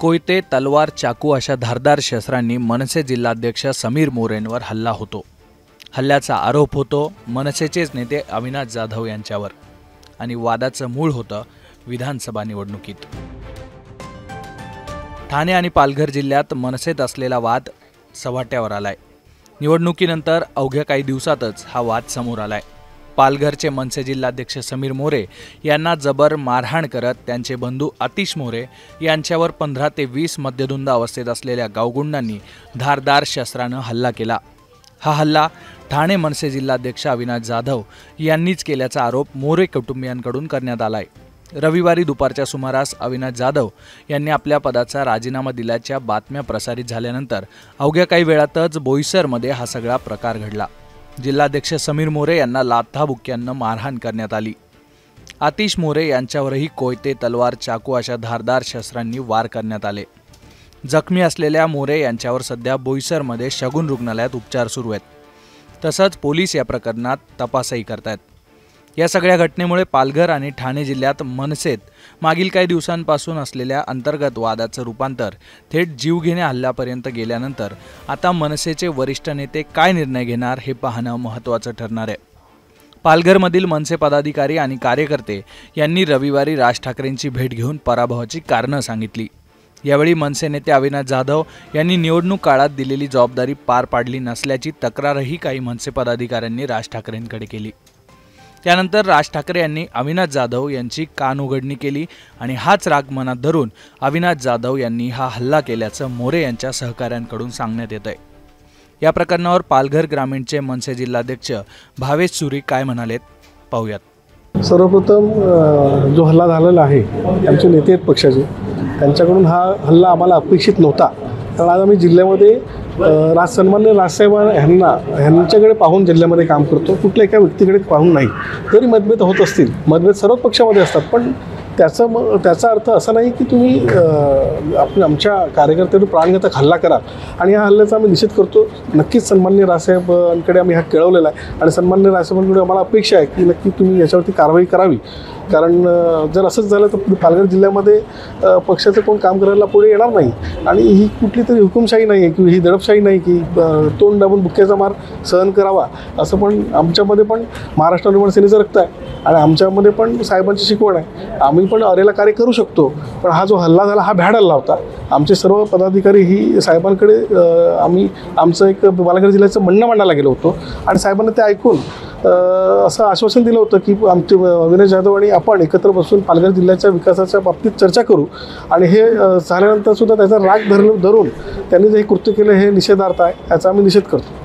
कोयते, तलवार, चाकू अशा धारदार शस्त्रांनी मनसे जिल्हाध्यक्ष समीर मोरेंवर हल्ला होतो। हल्ल्याचा आरोप होतो मनसेचेच नेते अविनाश जाधव यांच्यावर आणि वादाचं मूळ होतं विधानसभा निवडणुकीत। ठाणे आणि पालघर जिल्ह्यात मनसेत असलेला वाद सव्हाट्यावर आलाय। निवडणुकीनंतर अवघ्या काही दिवसातच हा वाद समोर आलाय। पालघरचे मनसे जिल्हाध्यक्ष समीर मोरे यांना जबर मारहाण करत त्यांचे बंधू आतिश मोरे यांच्यावर 15 ते 20 मद्यधुंद अवस्थेत असलेल्या गावगुंडांनी धारदार शस्त्रानं हल्ला केला। हा हल्ला ठाणे मनसे जिल्हाध्यक्ष अविनाश जाधव यांनीच केल्याचा आरोप मोरे कुटुंबियांकडून करण्यात आलाय। रविवारी दुपारच्या सुमारास अविनाश जाधव यांनी आपल्या पदाचा राजीनामा दिल्याच्या बातम्या प्रसारित झाल्यानंतर अवघ्या काही वेळातच बोईसरमध्ये हा सगळा प्रकार घडला। जिल्हाध्यक्ष समीर मोरे यांना लाथाबुक्क्यांना मारहाण करण्यात आली। आतिश मोरे यांच्यावरही कोयते, तलवार, चाकू अशा धारदार शस्त्रांनी वार करण्यात आले। जखमी असलेल्या मोरे यांच्यावर सध्या बोईसरमध्ये शगुन रुग्णालयात उपचार सुरू आहेत। तसंच पोलीस या प्रकरणात तपासही करतायत। या सगळ्या घटनेमुळे पालघर आणि ठाणे जिल्ह्यात मनसेत मागील काही दिवसांपासून असलेल्या अंतर्गत वादाचं रूपांतर थेट जीवघेण्या हल्ल्यापर्यंत गेल्यानंतर आता मनसेचे वरिष्ठ नेते काय निर्णय घेणार हे पाहणं महत्त्वाचं ठरणार आहे। पालघरमधील मनसे पदाधिकारी आणि कार्यकर्ते यांनी रविवारी राज ठाकरेंची भेट घेऊन पराभवाची कारणं सांगितली। यावेळी मनसे नेते अविनाश जाधव यांनी निवडणूक काळात दिलेली जबाबदारी पार पाडली नसल्याची तक्रारही काही मनसे पदाधिकाऱ्यांनी राज ठाकरेंकडे केली। त्यानंतर राज ठाकरे यांनी अविनाश जाधव यांची कानउघडणी केली आणि हाच राग मनात धरून अविनाश जाधव यांनी हा हल्ला केल्याचं मोरे यांच्या सहकाऱ्यांकडून सांगण्यात येतंय। या प्रकरणावर पालघर ग्रामीणचे मनसे जिल्हाध्यक्ष भावेश सुरी काय म्हणालेत पाहूयात। सर्वप्रथम जो हल्ला झालेला आहे आमचे नेते आहेत पक्षाचे, त्यांच्याकडून हा हल्ला आम्हाला अपेक्षित नव्हता। कारण आज आम्ही जिल्ह्यामध्ये सन्माननीय राजसाहेब ह्यांच्याकडे पाहून जिल्ह्यामध्ये काम करतो, कुठल्या एका व्यक्तीकडे पाहून नाही। जरी मतभेद होत असतील, मतभेद सर्वच पक्षामध्ये असतात, पण त्याचा अर्थ असा नाही की तुम्ही आमच्या कार्यकर्त्यांवर प्राणघातक हल्ला कराल आणि या हल्ल्याचा आम्ही निषेध करतो। नक्कीच सन्माननीय राजसाहेबांकडे आम्ही हा कळवलेला आहे आणि सन्माननीय राजसाहेबांकडे आम्हाला अपेक्षा आहे की नक्की तुम्ही याच्यावरती कारवाई करावी। कारण जर असंच झालं तर पालघर जिल्ह्यामध्ये पक्षाचं कोण काम करायला पुढे येणार नाही आणि ही कुठली तरी हुकुमशाही नाही आहे किंवा ही दडपशाही नाही की तोंड दाबून बुक्क्याचा मार सहन करावा। असं पण आमच्यामध्ये पण महाराष्ट्र निर्माण सेनेचं रक्त आहे आणि आमच्यामध्ये पण साहेबांची शिकवण आहे। आम्ही पण अरेला कार्य करू शकतो, पण हा जो हल्ला झाला हा भ्याड हल्ला होता। आमचे सर्व पदाधिकारी ही साहेबांकडे आम्ही आमचं एक पालघर जिल्ह्याचं म्हणणं मांडायला गेलो होतो आणि साहेबांना ते ऐकून असं आश्वासन दिलं होतं की आमचे अविनाश जाधव आणि आपण एकत्र बसून पालघर जिल्ह्याच्या विकासाच्या बाबतीत चर्चा करू आणि हे झाल्यानंतर सुद्धा त्याचा राग धरून त्यांनी जे कृत्य केलं हे निषेधार्थ आहे, याचा आम्ही निषेध करतो।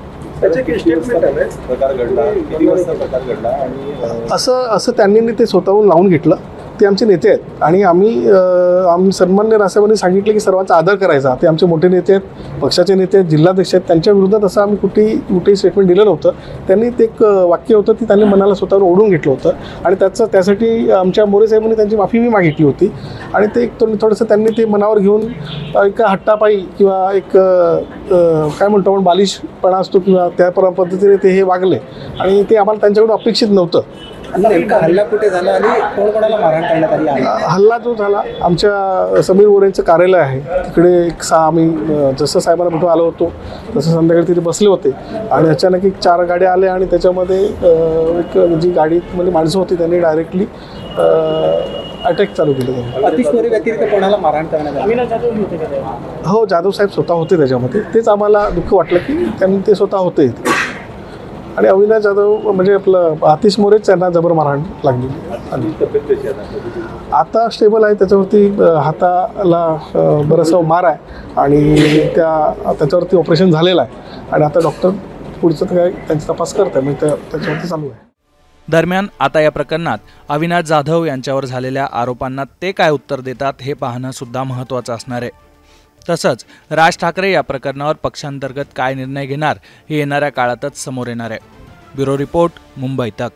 असं त्यांनी ते स्वतःहून लावून घेतलं। ते आमचे नेते आहेत आणि आम्ही सन्माननीय राजसाहेबांनी सांगितलं की सर्वांचा आदर करायचा। ते आमचे मोठे नेते आहेत, पक्षाचे नेते आहेत, जिल्हाध्यक्ष आहेत, त्यांच्या विरोधात असं आम्ही कुठेही स्टेटमेंट दिलं नव्हतं। त्यांनी ते एक वाक्य होतं ती त्यांनी मनाला स्वतःवर ओढून घेतलं होतं आणि त्यासाठी आमच्या मोरे साहेबांनी त्यांची माफी मी मागितली होती आणि ते थोडंसं त्यांनी ते मनावर घेऊन एका हट्टापायी किंवा एक काय म्हणतो आपण बालिशपणा असतो किंवा त्या पद्धतीने ते हे वागले आणि ते आम्हाला त्यांच्याकडून अपेक्षित नव्हतं। हल्ला कुठे झाला आणि कोणाला मारहाण करण्यात आली? हल्ला जो झाला आमच्या समीर मोरेंचं कार्यालय आहे तिकडे आम्ही जसं साहेबांना भेटून आलो होतो तसं संध्याकाळी तिथे बसले होते आणि अचानक एक 4 गाड्या आल्या आणि त्याच्यामध्ये एक जी गाडीमध्ये माणसं होती त्यांनी डायरेक्टली अटॅक चालू केलं। आतिश मोरे व्यतिरिक्त कोणाला मारहाण करण्यात आली? हो, जाधव साहेब स्वतः होते त्याच्यामध्ये। तेच आम्हाला दुःख वाटलं की त्यांनी ते स्वतः होते आणि अविनाश जाधव म्हणजे आपलं आतिश मोरेच त्यांना जबर मारहाण लागली। आता स्टेबल आहे, त्याच्यावरती हाताला बरंचसा मार आहे आणि त्याच्यावरती ऑपरेशन झालेलं आहे आणि आता डॉक्टर पुढचं काय त्यांचा तपास करत आहे, म्हणजे त्याच्यावरती चालू आहे। दरम्यान आता या प्रकरणात अविनाश जाधव यांच्यावर झालेल्या आरोपांना ते काय उत्तर देतात हे पाहणं सुद्धा महत्त्वाचं असणार आहे। तसंच राज ठाकरे या प्रकरणावर पक्षांतर्गत काय निर्णय घेणार हे येणाऱ्या काळातच समोर येणार आहे। ब्युरो रिपोर्ट, मुंबई तक।